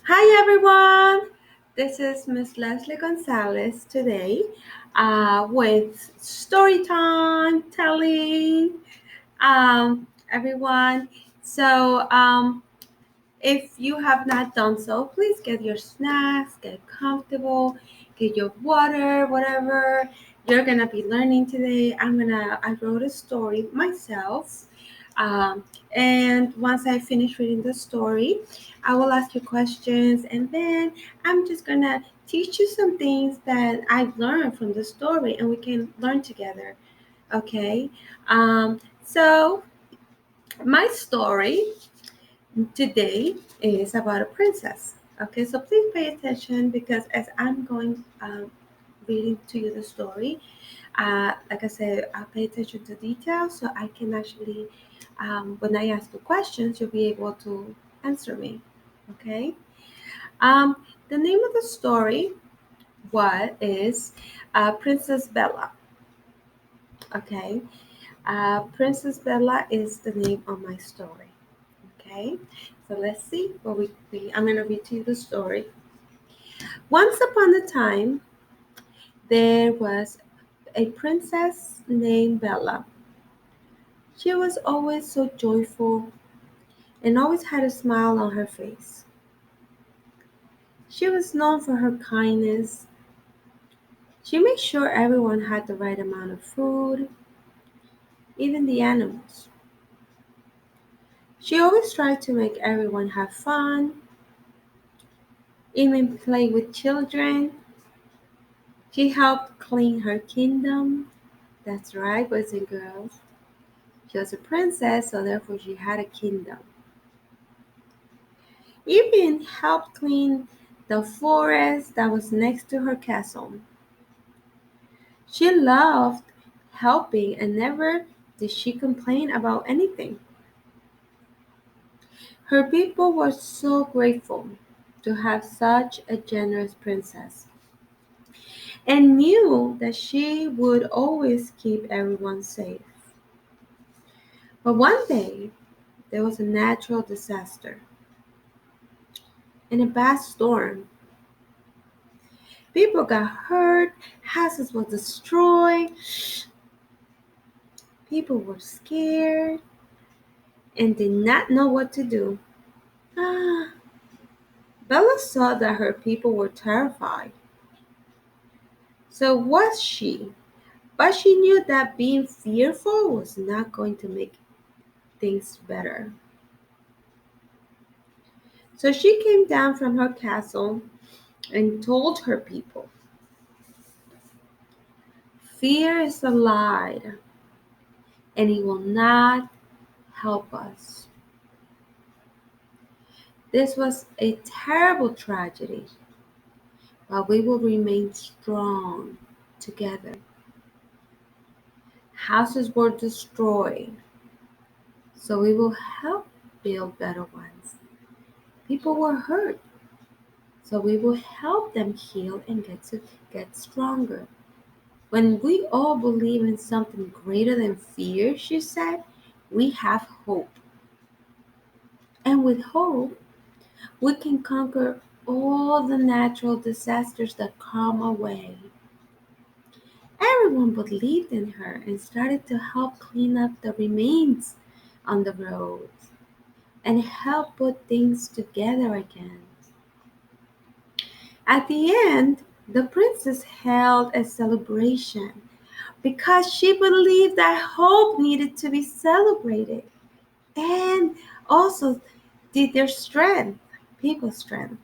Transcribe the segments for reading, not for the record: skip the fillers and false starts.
Hi everyone, this is Miss Leslie Gonzalez today with story time telling everyone. If you have not done so, please get your snacks, get comfortable, get your water, whatever you're gonna be learning today. I wrote a story myself. Um, and once I finish reading the story, I will ask you questions, and then I'm just gonna teach you some things that I've learned from the story, and we can learn together. Okay. So my story today is about a princess. Okay, so please pay attention because as I'm going reading to you the story, like I said, I'll pay attention to details so I can actually, when I ask you questions, you'll be able to answer me. Okay, the name of the story what is Princess Bella. Okay, Princess Bella is the name of my story. Okay, so let's see what I'm going to read to you the story. Once upon a time, there was a princess named Bella. She was always so joyful and always had a smile on her face. She was known for her kindness. She made sure everyone had the right amount of food, even the animals. She always tried to make everyone have fun, even play with children. She helped clean her kingdom. That's right, boys and girls. She was a princess, so therefore she had a kingdom. Even helped clean the forest that was next to her castle. She loved helping and never did she complain about anything. Her people were so grateful to have such a generous princess and knew that she would always keep everyone safe. But one day, there was a natural disaster and a bad storm. People got hurt, houses were destroyed, people were scared and did not know what to do. Ah, Bella saw that her people were terrified. So was she. But she knew that being fearful was not going to make things better. So she came down from her castle and told her people, fear is a lie and it will not help us. This was a terrible tragedy, but we will remain strong together. Houses were destroyed, so we will help build better ones. People were hurt, so we will help them heal and get stronger. When we all believe in something greater than fear, she said, we have hope. And with hope, we can conquer all the natural disasters that come our way. Everyone believed in her and started to help clean up the remains on the roads and help put things together again. At the end, the princess held a celebration because she believed that hope needed to be celebrated and also did their strength, people's strength.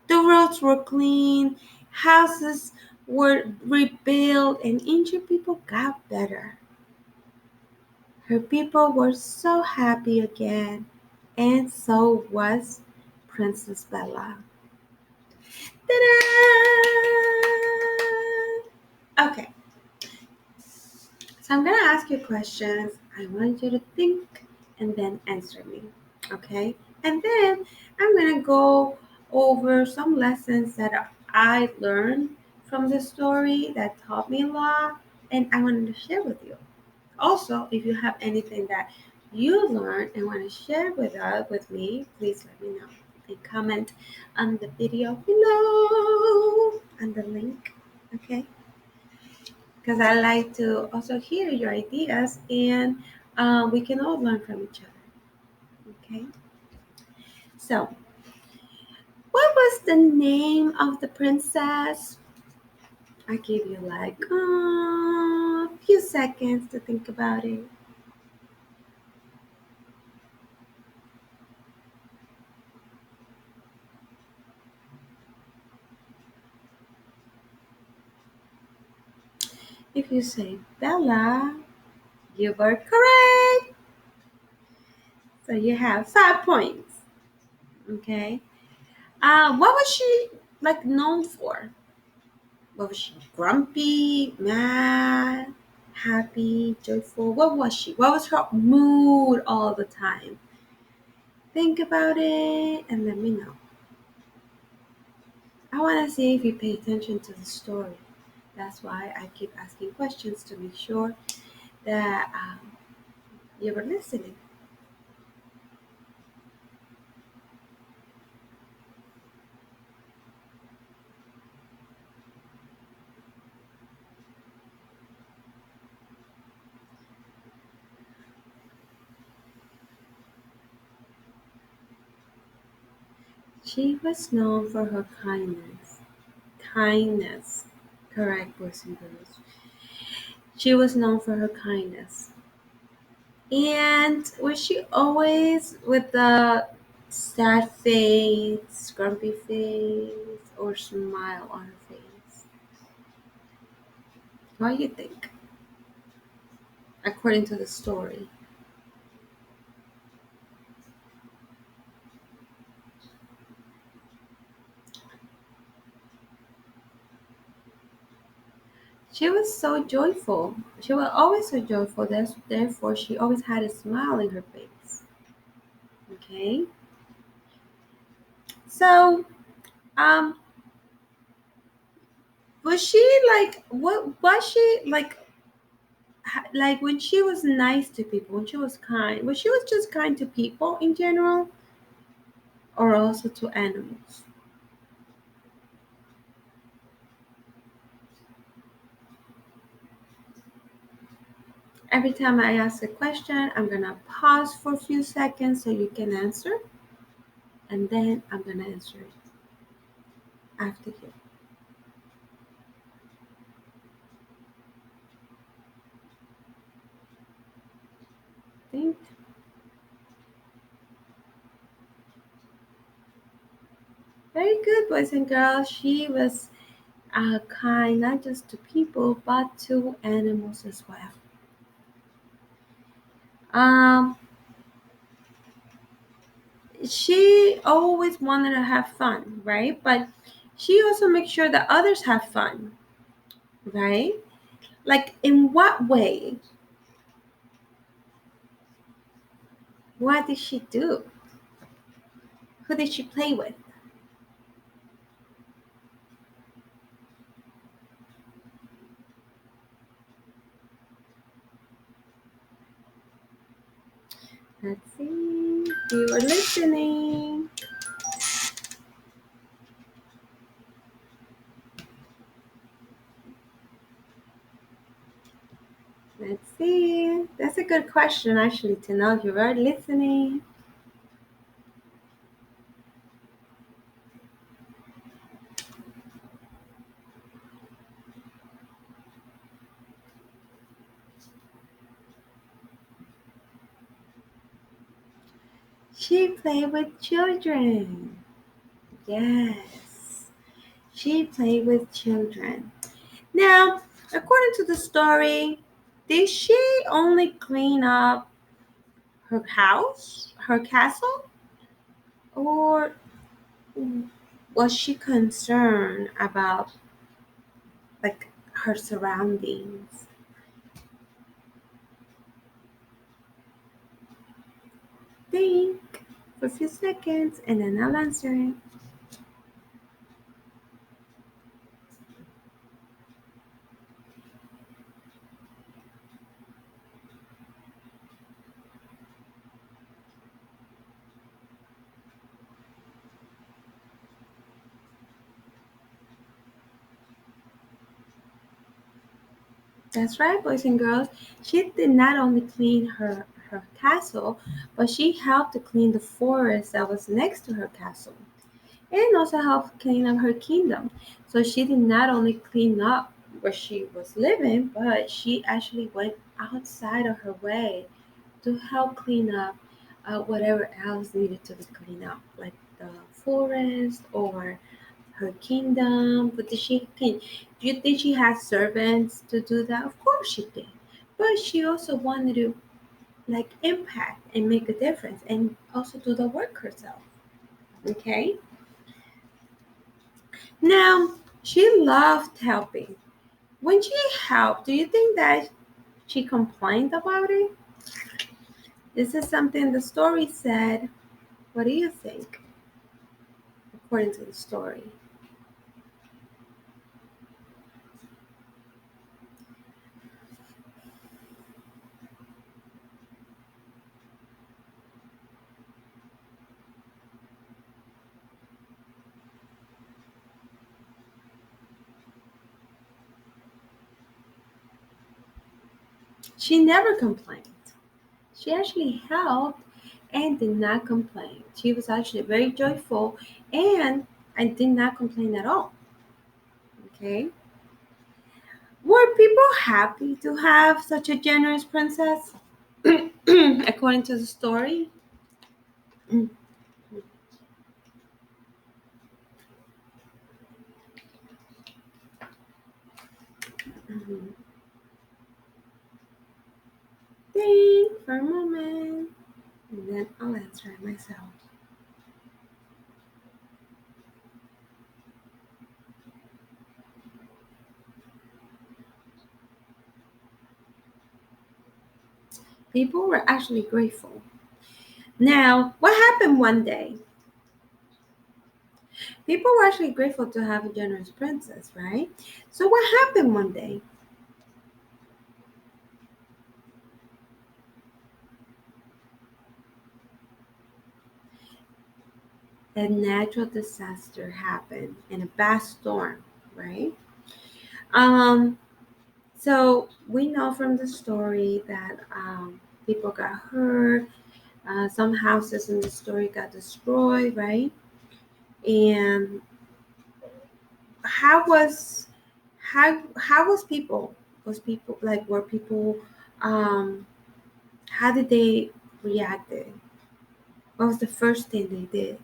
The roads were clean, houses were rebuilt, and injured people got better. Her people were so happy again, and so was Princess Bella. Ta-da! Okay, so I'm gonna ask you questions. I want you to think and then answer me. Okay? And then I'm gonna go over some lessons that I learned from the story that taught me a lot and I wanted to share with you. Also, if you have anything that you learned and want to share with me, please let me know. and comment on the video below and the link. Okay, because I like to also hear your ideas, and we can all learn from each other. Okay, so what was the name of the princess? I give you like a few seconds to think about it. If you say Bella, you were correct. So you have 5 points. Okay. What was she like known for? What was she? Grumpy, mad, happy, joyful? What was she? What was her mood all the time? Think about it and let me know. I want to see if you pay attention to the story. That's why I keep asking questions to make sure that you were listening. She was known for her kindness. Kindness. Correct, boys and girls. She was known for her kindness. And was she always with the sad face, grumpy face, or smile on her face? What do you think? According to the story. She was so joyful. She was always so joyful. Therefore, she always had a smile in her face. Okay. So, um, was she like? What was she like? Like when she was nice to people, when she was kind, when she was just kind to people in general, or also to animals. Every time I ask a question, I'm gonna pause for a few seconds so you can answer, and then I'm gonna answer it after you. Think. Very good, boys and girls. She was kind not just to people but to animals as well. Um, she always wanted to have fun, right? But she also makes sure that others have fun, right? Like in what way? What did she do? Who did she play with? Let's see. You were listening. Let's see. That's a good question, actually, to know if you were listening. She played with children. Yes, she played with children. Now, according to the story, did she only clean up her house, her castle, or was she concerned about like her surroundings? Think for a few seconds and then I'll answer it. That's right, boys and girls. She did not only clean her castle, but she helped to clean the forest that was next to her castle and also helped clean up her kingdom. So she did not only clean up where she was living, but she actually went outside of her way to help clean up whatever else needed to be cleaned up, like the forest or her kingdom. But did she clean? Do you think she had servants to do that? Of course she did. But she also wanted to like impact and make a difference and also do the work herself. Okay? Now, she loved helping. When she helped, do you think that she complained about it? This is something the story said. What do you think, according to the story? She never complained. She actually helped and did not complain. She was actually very joyful and I did not complain at all. Okay. Were people happy to have such a generous princess? According to the story? Mhm. Think for a moment, and then I'll answer it myself. People were actually grateful. Now, what happened one day? People were actually grateful to have a generous princess, right? So, what happened one day? A natural disaster happened and a bad storm, right? Um, so we know from the story that people got hurt. Some houses in the story got destroyed, right? And how was how was people? Was people like were people? Um, how did they react? What was the first thing they did?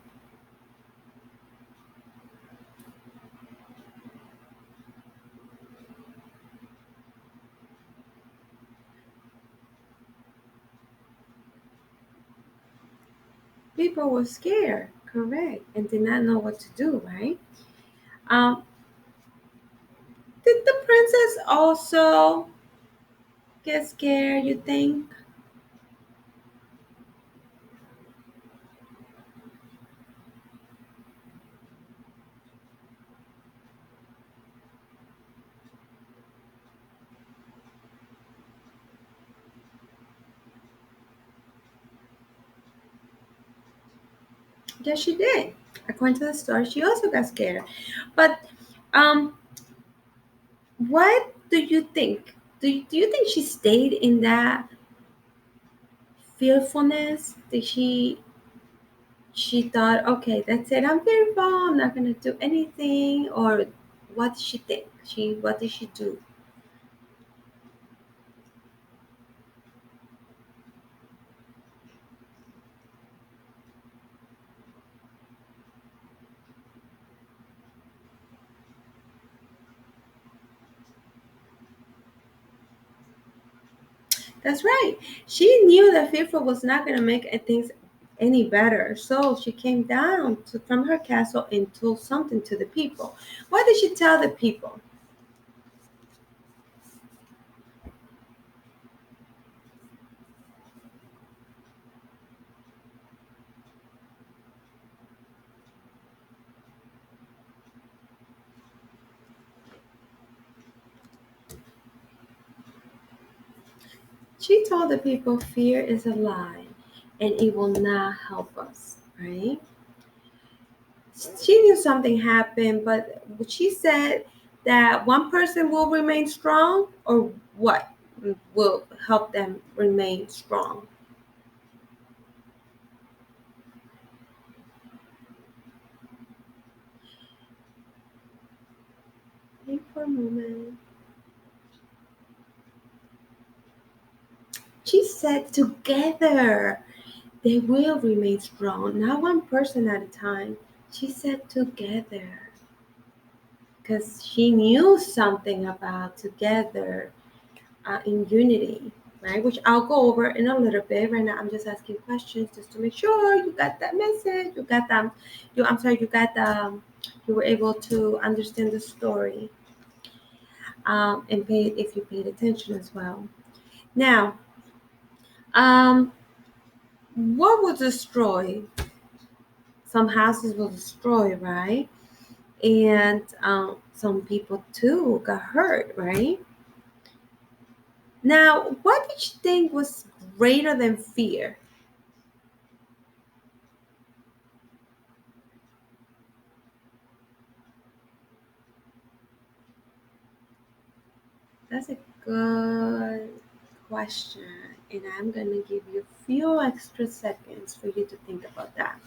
People were scared, correct, and did not know what to do, right? Um, did the princess also get scared, you think? Yes, she did. According to the story, she also got scared. But um, what do you think? Do you think she stayed in that fearfulness? Did she thought, okay, that's it, I'm fearful, I'm not gonna do anything, or what did she think? What did she do? That's right. She knew that fearful was not gonna make things any better. So she came down from her castle and told something to the people. What did she tell the people? She told the people fear is a lie and it will not help us, right? She knew something happened, but what she said, that one person will remain strong, or what will help them remain strong? Think for a moment. She said together they will remain strong, not one person at a time. She said together because she knew something about together in unity, right? Which I'll go over in a little bit. Right now, I'm just asking questions just to make sure you got that message. You got them. I'm sorry. You got the. You were able to understand the story, and pay if you paid attention as well. Now, um, what was destroyed? Some houses were destroyed, right? And some people too got hurt, right? Now, what did you think was greater than fear? That's a good question, and I'm going to give you a few extra seconds for you to think about that.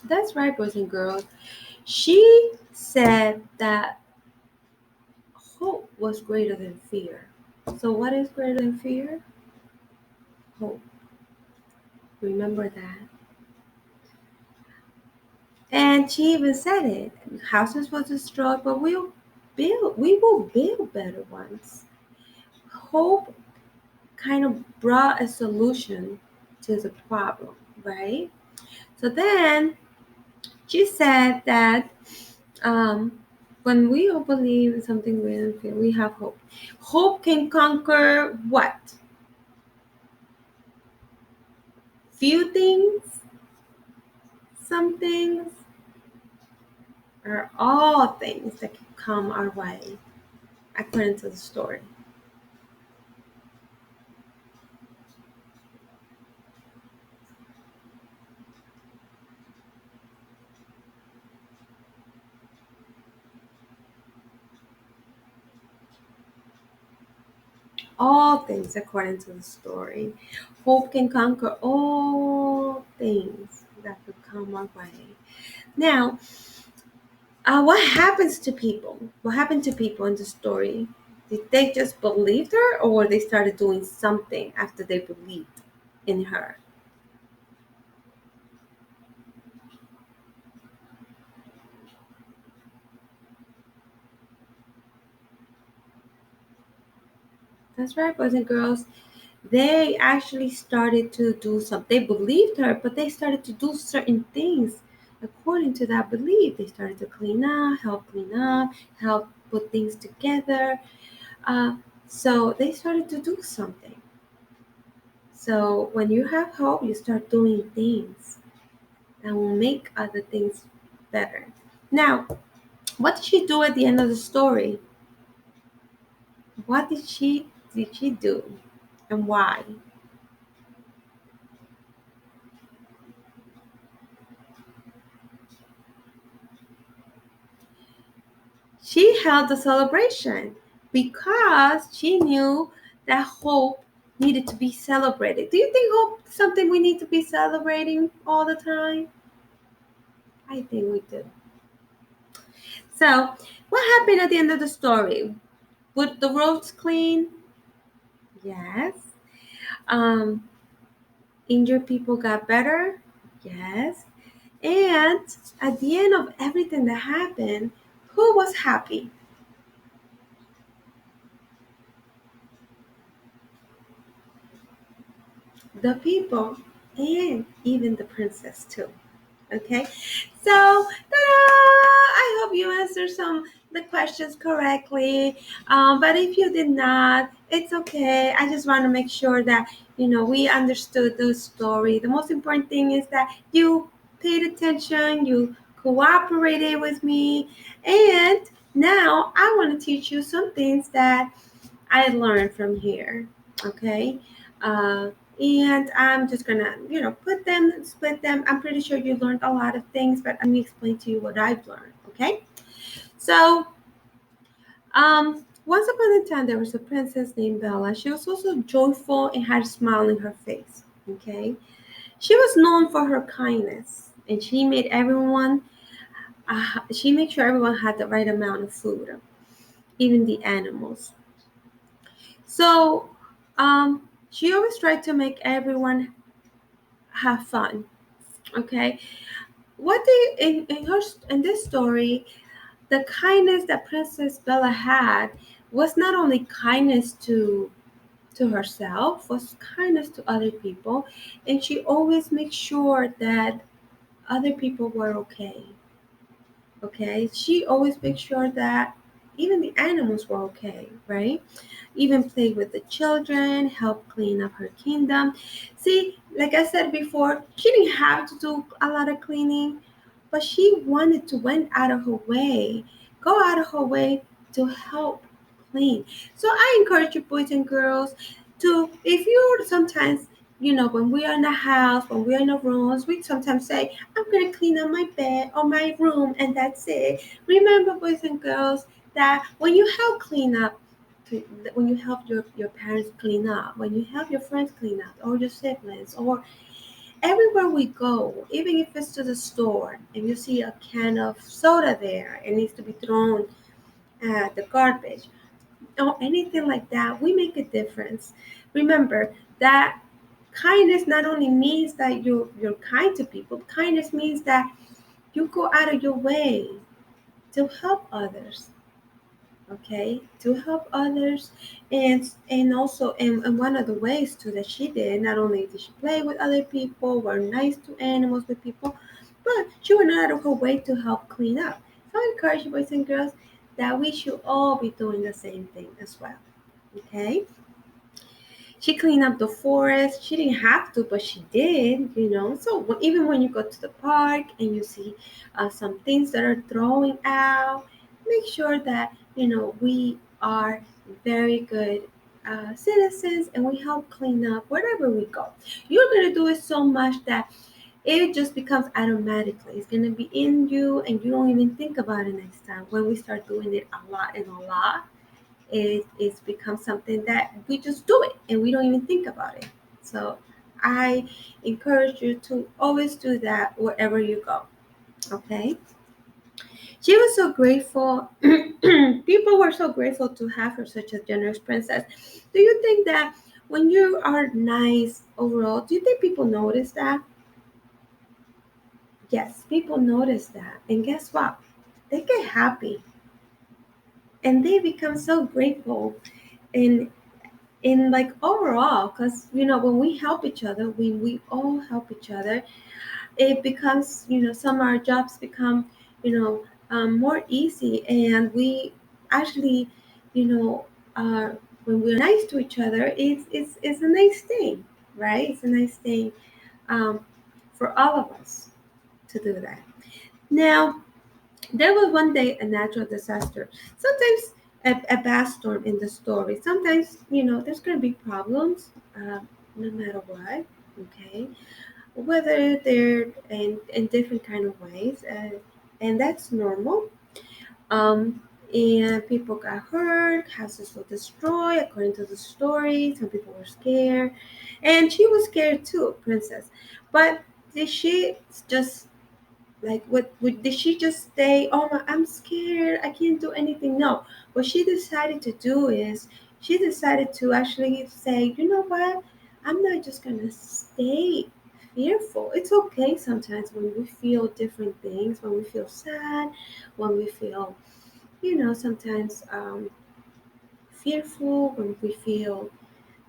That's right, boys and girls. She said that hope was greater than fear. So, what is greater than fear? Hope. Remember that. And she even said it. Houses were destroyed, but we will build better ones. Hope kind of brought a solution to the problem, right? So then she said that um, when we all believe in something real and feel, we have hope. Hope can conquer what? Few things, some things, or all things that can come our way, according to the story. All things according to the story. Hope can conquer all things that could come our way. Now, what happens to people? What happened to people in the story? Did they just believe her, or they started doing something after they believed in her? That's right, boys and girls. They actually started to do something. They believed her, but they started to do certain things according to that belief. They started to clean up, help put things together. Uh, so they started to do something. So when you have hope, you start doing things that will make other things better. Now, what did she do at the end of the story? What did she do, and why? She held a celebration because she knew that hope needed to be celebrated. Do you think hope is something we need to be celebrating all the time? I think we do. So, what happened at the end of the story? Would the roads clean? Yes. Um, Injured people got better? Yes. And at the end of everything that happened, who was happy? The people and even the princess, too. Okay, so I hope you answered some the questions correctly. But if you did not, it's okay. I just want to make sure that we understood the story. The most important thing is that you paid attention, you cooperated with me, and now I want to teach you some things that I learned from here. Okay. Uh, and I'm just gonna, put them, split them. I'm pretty sure you learned a lot of things, but let me explain to you what I've learned. Okay. So, once upon a time, there was a princess named Bella. She was also joyful and had a smile in her face. Okay. She was known for her kindness, and she made sure everyone had the right amount of food, even the animals. So, she always tried to make everyone have fun. Okay, what they in this story, the kindness that Princess Bella had was not only kindness to herself, was kindness to other people, and she always made sure that other people were okay. Okay, she always made sure that even the animals were okay, right? Even played with the children, helped clean up her kingdom. See, like I said before, she didn't have to do a lot of cleaning, but she wanted to went out of her way, go out of her way to help clean. So I encourage you, boys and girls, to if you sometimes, when we are in the house, when we're in the rooms, we sometimes say, I'm gonna clean up my bed or my room, and that's it. Remember, boys and girls, that when you help clean up, when you help your parents clean up, when you help your friends clean up, or your siblings, or everywhere we go, even if it's to the store and you see a can of soda there, it needs to be thrown at the garbage, or anything like that, we make a difference. Remember that kindness not only means that you're kind to people, kindness means that you go out of your way to help others, okay, to help others. And also, and one of the ways too that she did, not only did she play with other people, were nice to animals with people, but she went out of her way to help clean up. So I encourage you, boys and girls, that we should all be doing the same thing as well. Okay, she cleaned up the forest. She didn't have to, but she did. So even when you go to the park and you see some things that are throwing out, make sure that we are very good citizens, and we help clean up wherever we go. You're gonna do it so much that it just becomes automatically. It's gonna be in you, and you don't even think about it next time. When we start doing it a lot and a lot, it's become something that we just do it and we don't even think about it. So I encourage you to always do that wherever you go. Okay. She was so grateful. People were so grateful to have her such a generous princess. Do you think that when you are nice overall, do you think people notice that? Yes, people notice that. And guess what? They get happy and they become so grateful. And in like overall, because when we help each other, when we all help each other, it becomes, some of our jobs become, more easy, and we actually, you know when we're nice to each other, it's a nice thing, right? It's a nice thing, um, for all of us to do that. Now, there was one day a natural disaster. Sometimes a bad storm in the story. Sometimes, there's going to be problems, no matter what, okay? Whether they're in different kind of ways, and that's normal. Um, and people got hurt, houses were destroyed, according to the story. Some people were scared, and she was scared too, princess. But did she just like what did she just say, oh my, I'm scared, I can't do anything? No. What she decided to do is she decided to actually say, you know what, I'm not just gonna stay fearful. It's okay sometimes when we feel different things, when we feel sad, when we feel, sometimes fearful, when we feel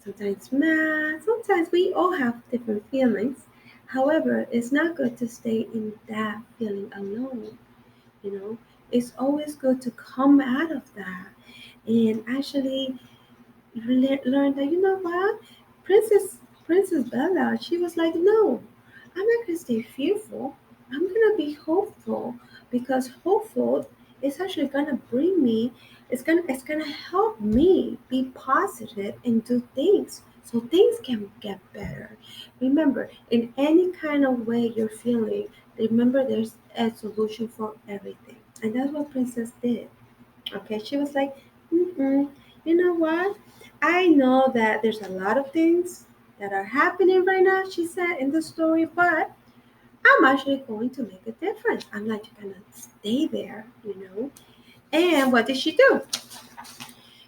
sometimes mad. Sometimes we all have different feelings. However, it's not good to stay in that feeling alone. You know, it's always good to come out of that and actually learn that, you know what, Princess Bella, she was like, no, I'm not gonna stay fearful. I'm gonna be hopeful, because hopeful is actually gonna bring me It's gonna help me be positive and do things so things can get better. Remember, in any kind of way you're feeling, remember there's a solution for everything, and that's what Princess did. Okay, she was like, you know what? I know that there's a lot of things that are happening right now, she said in the story, but I'm actually going to make a difference. I'm not gonna stay there, you know. And what did she do?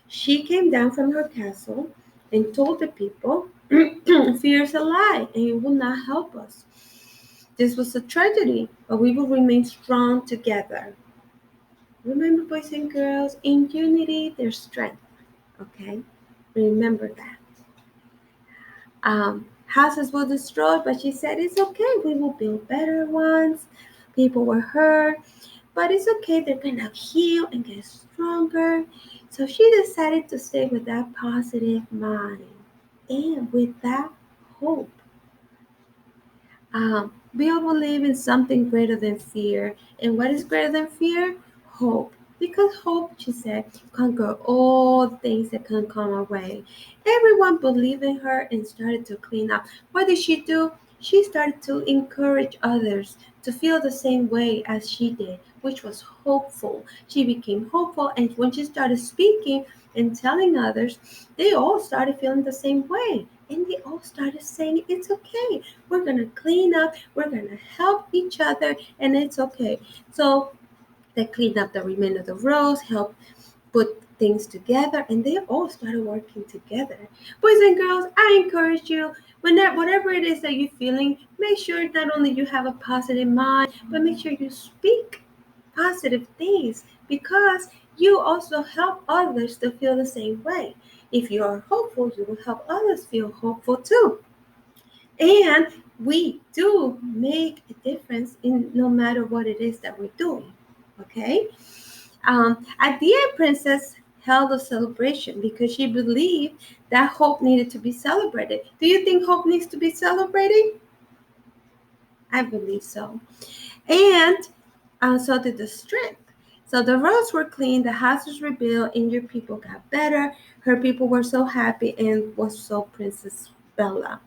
She came down from her castle and told the people, fear is a lie and it will not help us. This was a tragedy, but we will remain strong together. Remember, boys and girls, in unity there's strength. Okay? Remember that. Houses were destroyed, but she said it's okay. We will build better ones. People were hurt, but it's okay. They're gonna heal and get stronger. So she decided to stay with that positive mind and with that hope. We all believe in something greater than fear. And what is greater than fear? Hope. Because hope, she said, conquer all things that can come our way. Everyone believed in her and started to clean up. What did she do? She started to encourage others to feel the same way as she did, which was hopeful. She became hopeful, and when she started speaking and telling others, they all started feeling the same way. And they all started saying, it's okay. We're going to clean up. We're going to help each other. And it's okay. So they cleaned up the remainder of the rows, helped put things together, and they all started working together. Boys and girls, I encourage you, whatever it is that you're feeling, make sure not only you have a positive mind, but make sure you speak positive things because you also help others to feel the same way. If you are hopeful, you will help others feel hopeful too. And we do make a difference in no matter what it is that we're doing. Okay? At the end, Princess held a celebration because she believed that hope needed to be celebrated. Do you think hope needs to be celebrated? I believe so. And so did the strength. So the roads were clean, the house was rebuilt, and your people got better. Her people were so happy, and was so Princess Bella.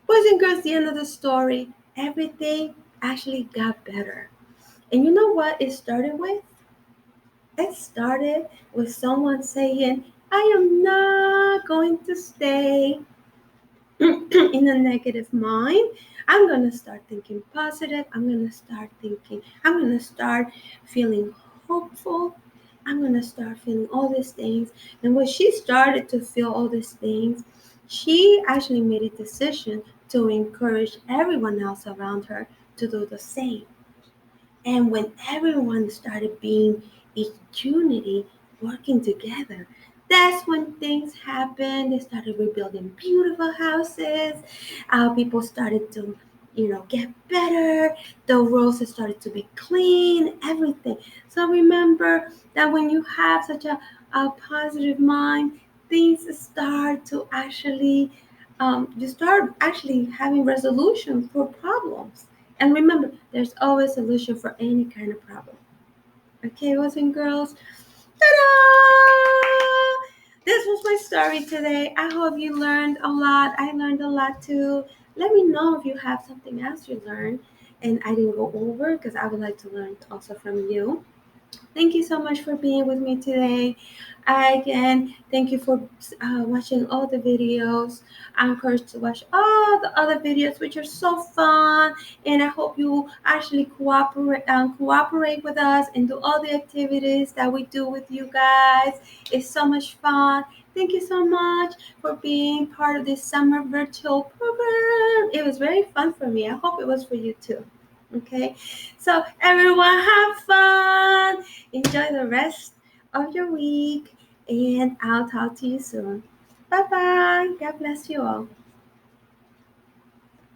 Boys and girls, the end of the story, everything actually got better. And you know what it started with? It started with someone saying, I am not going to stay in a negative mind. I'm going to start thinking positive. I'm going to start feeling hopeful. I'm going to start feeling all these things. And when she started to feel all these things, she actually made a decision to encourage everyone else around her to do the same. And when everyone started being in unity, working together, that's when things happened. They started rebuilding beautiful houses. People started to, get better. The roads started to be clean, everything. So remember that when you have such a positive mind, things start to actually, you start actually having resolution for problems. And remember, there's always a solution for any kind of problem. Okay, boys and girls. Ta-da! This was my story today. I hope you learned a lot. I learned a lot too. Let me know if you have something else you learned and I didn't go over because I would like to learn also from you. Thank you so much for being with me today. Again, thank you for watching all the videos. I'm encouraged to watch all the other videos, which are so fun. And I hope you actually cooperate with us and do all the activities that we do with you guys. It's so much fun. Thank you so much for being part of this summer virtual program. It was very fun for me. I hope it was for you too. Okay, so everyone have fun. Enjoy the rest of your week, and I'll talk to you soon. Bye bye. God bless you all.